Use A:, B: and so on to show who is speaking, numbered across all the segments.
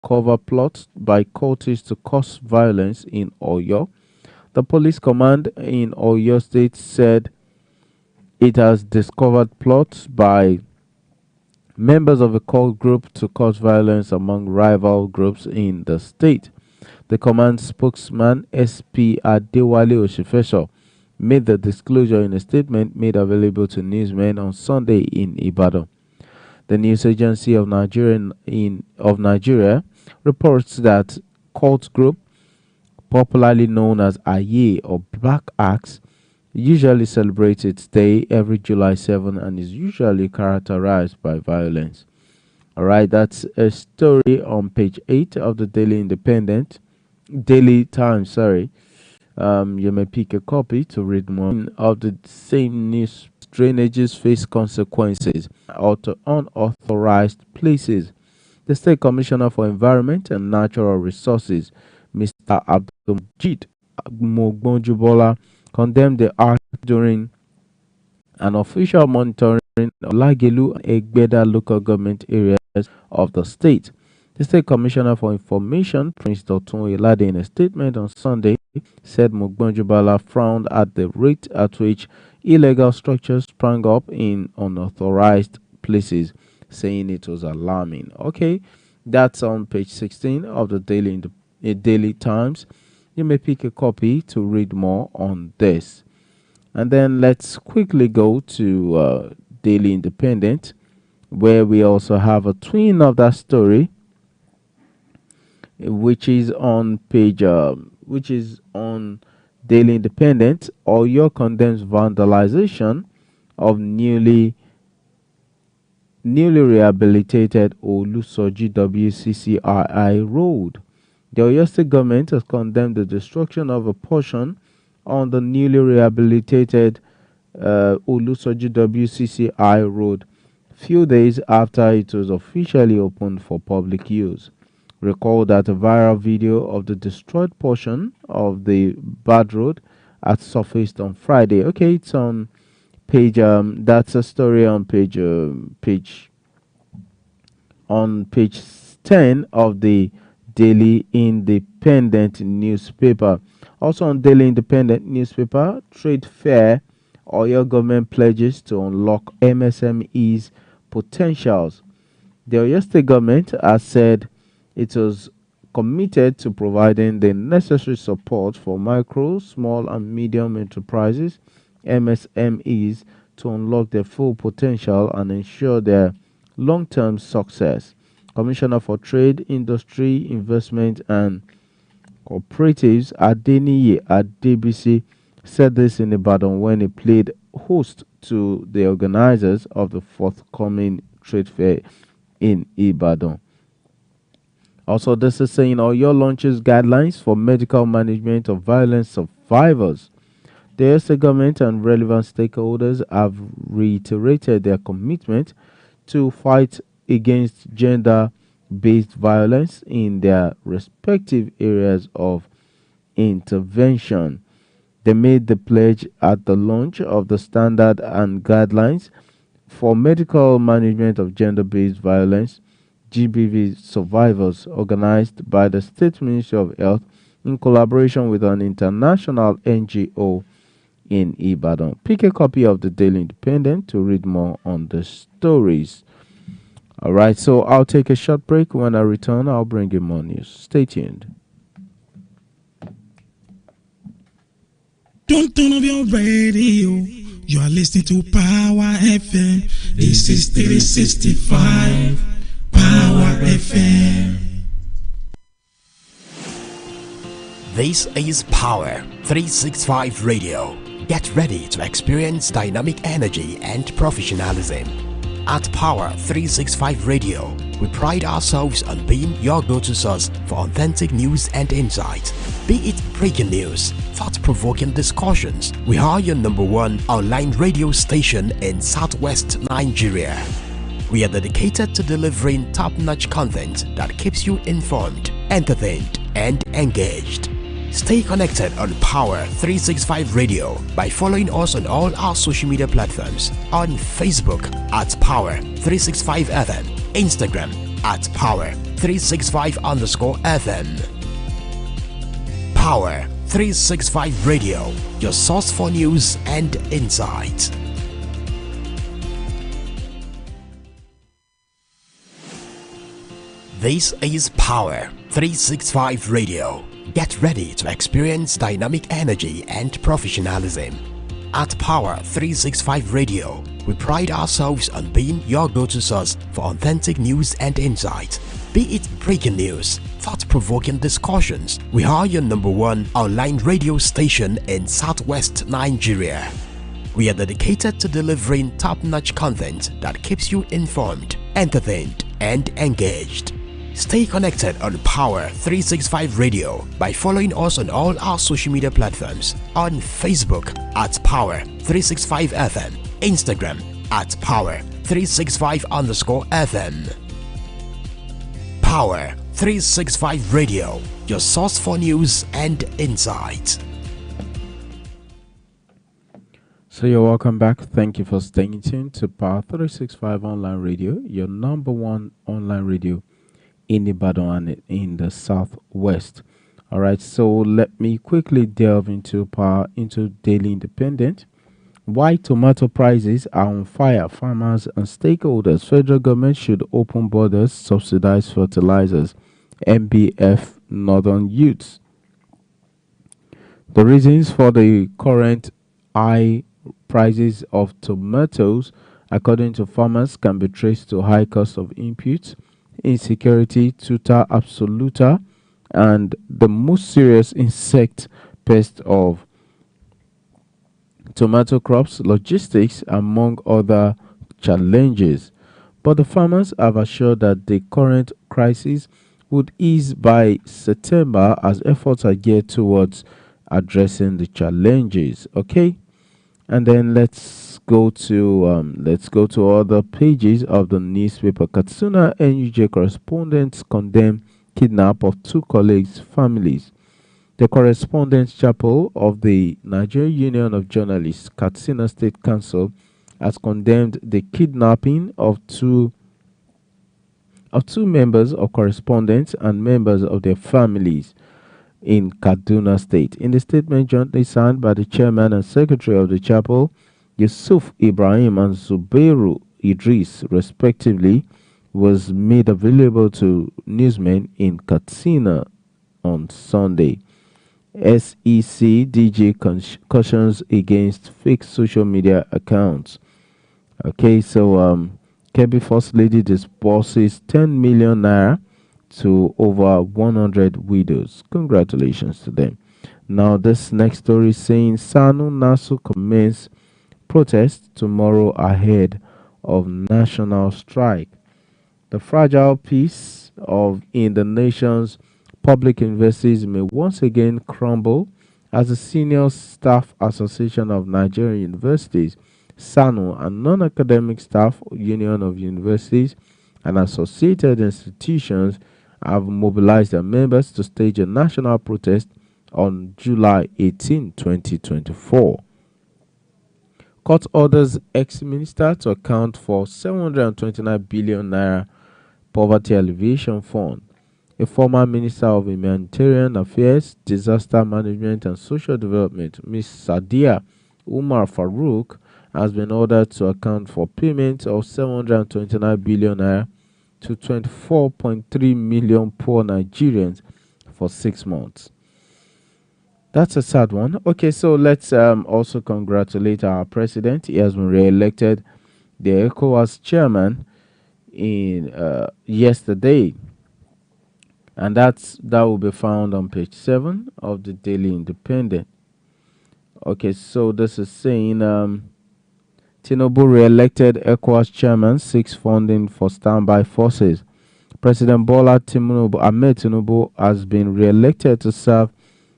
A: cover plots by cultists to cause violence in Oyo. The police command in Oyo State said it has discovered plots by members of a cult group to cause violence among rival groups in the state. The command spokesman SP Adewale Oshifesho made the disclosure in a statement made available to newsmen on Sunday in Ibadan. The news agency of Nigeria reports that cult group, popularly known as Aye or Black Axe, usually celebrates its day every July 7 and is usually characterized by violence. All right, that's a story on page 8 of the Daily Times, sorry. You may pick a copy to read more of the same news. Drainages face consequences at unauthorized places. The State Commissioner for Environment and Natural Resources, Mr. Abdulmajid Mogbonjubola, condemned the act during an official monitoring of Lagelu and Egbeda local government areas of the state. The State Commissioner for Information, Prince Dotun Elade, in a statement on Sunday, said Mogbonjubola frowned at the rate at which illegal structures sprang up in unauthorized places, saying it was alarming. Okay, that's on page 16 of the Daily Times. You may pick a copy to read more on this. And then let's quickly go to Daily Independent, where we also have a twin of that story, which is on Daily Independent. Oyo condemns vandalization of newly rehabilitated Olusoji WCCII road. The Oyo State government has condemned the destruction of a portion on the newly rehabilitated Olusoji WCCI road few days after it was officially opened for public use. Recall that a viral video of the destroyed portion of the bad road had surfaced on Friday. Okay, it's on page. That's a story on page 10 of the Daily Independent newspaper. Also on Daily Independent newspaper, trade fair, Oyo government pledges to unlock MSMEs potentials. The Oyo State government has said it was committed to providing the necessary support for micro, small, and medium enterprises, MSMEs, to unlock their full potential and ensure their long-term success. Commissioner for Trade, Industry, Investment, and Cooperatives Adeniyi Adebisi said this in Ibadan when he played host to the organizers of the forthcoming trade fair in Ibadan. Also, this is saying Oyo launches guidelines for medical management of violence survivors. The state government and relevant stakeholders have reiterated their commitment to fight against gender-based violence in their respective areas of intervention. They made the pledge at the launch of the Standard and Guidelines for Medical Management of Gender-Based Violence GBV survivors, organized by the State Ministry of Health in collaboration with an international NGO in Ibadan. Pick a copy of the Daily Independent to read more on the stories. All right, so I'll take a short break. When I return, I'll bring you more news. Stay tuned.
B: Don't turn off your radio. You are listening to Power FM. This is 365 Power FM.
C: This is Power 365 Radio. Get ready to experience dynamic energy and professionalism. At Power 365 Radio, we pride ourselves on being your go-to source for authentic news and insight. Be it breaking news, thought-provoking discussions, we are your #1 online radio station in Southwest Nigeria. We are dedicated to delivering top-notch content that keeps you informed, entertained, and engaged. Stay connected on Power 365 Radio by following us on all our social media platforms. On Facebook at Power 365 FM, Instagram at Power 365 underscore FM. Power 365 Radio, your source for news and insight. This is Power 365 Radio. Get ready to experience dynamic energy and professionalism. At Power 365 Radio, we pride ourselves on being your go-to source for authentic news and insight. Be it breaking news, thought-provoking discussions, we are your #1 online radio station in Southwest Nigeria. We are dedicated to delivering top-notch content that keeps you informed, entertained, and engaged. Stay connected on Power 365 Radio by following us on all our social media platforms, on Facebook at Power 365 FM, Instagram at Power 365 underscore FM. Power 365 Radio, your source for news and insight.
A: So you're welcome back. Thank you for staying tuned to Power 365 Online Radio, your #1 online radio in Ibadan and in the Southwest. All right, so let me quickly delve into Daily Independent. Why tomato prices are on fire, farmers and stakeholders. Federal government should open borders, subsidize fertilizers. MBF Northern Youths. The reasons for the current high prices of tomatoes, according to farmers, can be traced to high cost of inputs, insecurity, tuta absoluta, and the most serious insect pest of tomato crops, logistics, among other challenges. But the farmers have assured that the current crisis would ease by September as efforts are geared towards addressing the challenges. Okay, and then let's go to other pages of the newspaper. Katsina NUJ correspondents condemn kidnap of 2 colleagues' families. The Correspondents Chapel of the Nigerian Union of Journalists, Katsina State Council, has condemned the kidnapping of two members of correspondents and members of their families in Kaduna State. In the statement jointly signed by the chairman and secretary of the chapel, Yusuf Ibrahim and Zubairu Idris, respectively, was made available to newsmen in Katsina on Sunday. SEC DJ cautions against fake social media accounts. Okay, so Kebbi First Lady disburses 10 million naira to over 100 widows. Congratulations to them. Now, this next story is saying Sanu Nasu commence protest tomorrow ahead of national strike. The fragile peace in the nation's public universities may once again crumble as the Senior Staff Association of Nigerian Universities, SANU, and Non-Academic Staff Union of Universities and Associated Institutions have mobilized their members to stage a national protest on July 18, 2024. Court orders ex-minister to account for 729 billion naira poverty alleviation fund. A former Minister of Humanitarian Affairs, Disaster Management and Social Development, Ms. Sadia Umar Farouk, has been ordered to account for payment of 729 billion naira to 24.3 million poor Nigerians for 6 months. That's a sad one. Okay, so let's also congratulate our president. He has been re-elected the ECOWAS chairman in yesterday. And that will be found on page 7 of the Daily Independent. Okay, so this is saying Tinubu re-elected ECOWAS chairman, seeks funding for standby forces. President Bola Ahmed Tinubu has been re-elected to serve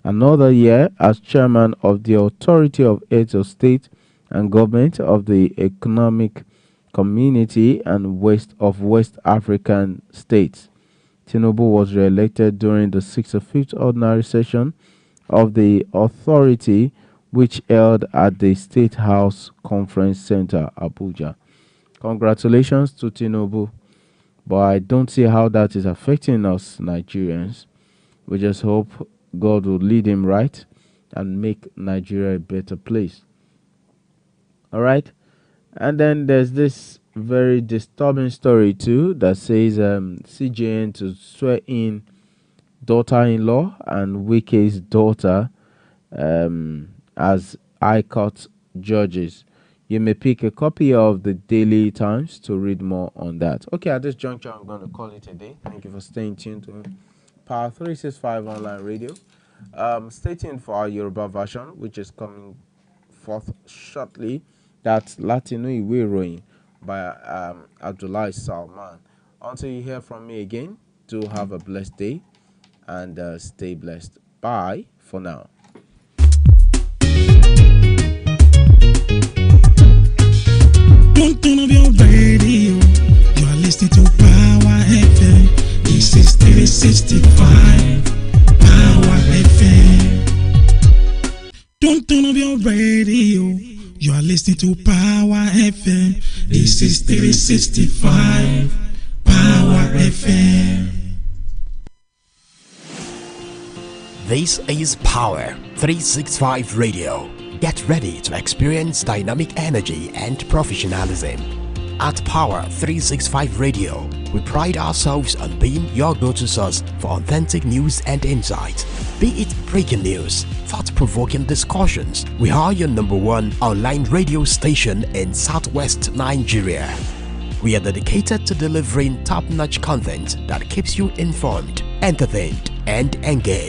A: another year as chairman of the Authority of Heads of State and Government of the Economic Community and West African States. Tinubu was re-elected during the 65th ordinary session of the authority, which held at the State House Conference Center, Abuja. Congratulations to Tinubu. but I don't see how that is affecting us Nigerians. We just hope God will lead him right and make Nigeria a better place. All right. And then there's this very disturbing story too that says CJN to swear in daughter-in-law and Wike's daughter as High Court judges. You may pick a copy of the Daily Times to read more on that. Okay, at this juncture, I'm going to call it a day. Thank you for staying tuned to Power 365 Online Radio. Stay tuned for our Yoruba version, which is coming forth shortly. That's Latino Iwe Iroyin by Abdullah Salman. Until you hear from me again, do have a blessed day and stay blessed. Bye for now.
B: Don't turn off your radio. You are listening to Power FM. This is 365 Power FM. Don't turn off your radio. You are listening to Power FM. This is 365 Power FM.
C: This is Power 365 Radio. Get ready to experience dynamic energy and professionalism. At Power 365 Radio, we pride ourselves on being your go-to source for authentic news and insight. Be it breaking news, thought-provoking discussions, we are your #1 online radio station in Southwest Nigeria. We are dedicated to delivering top-notch content that keeps you informed, entertained, and engaged.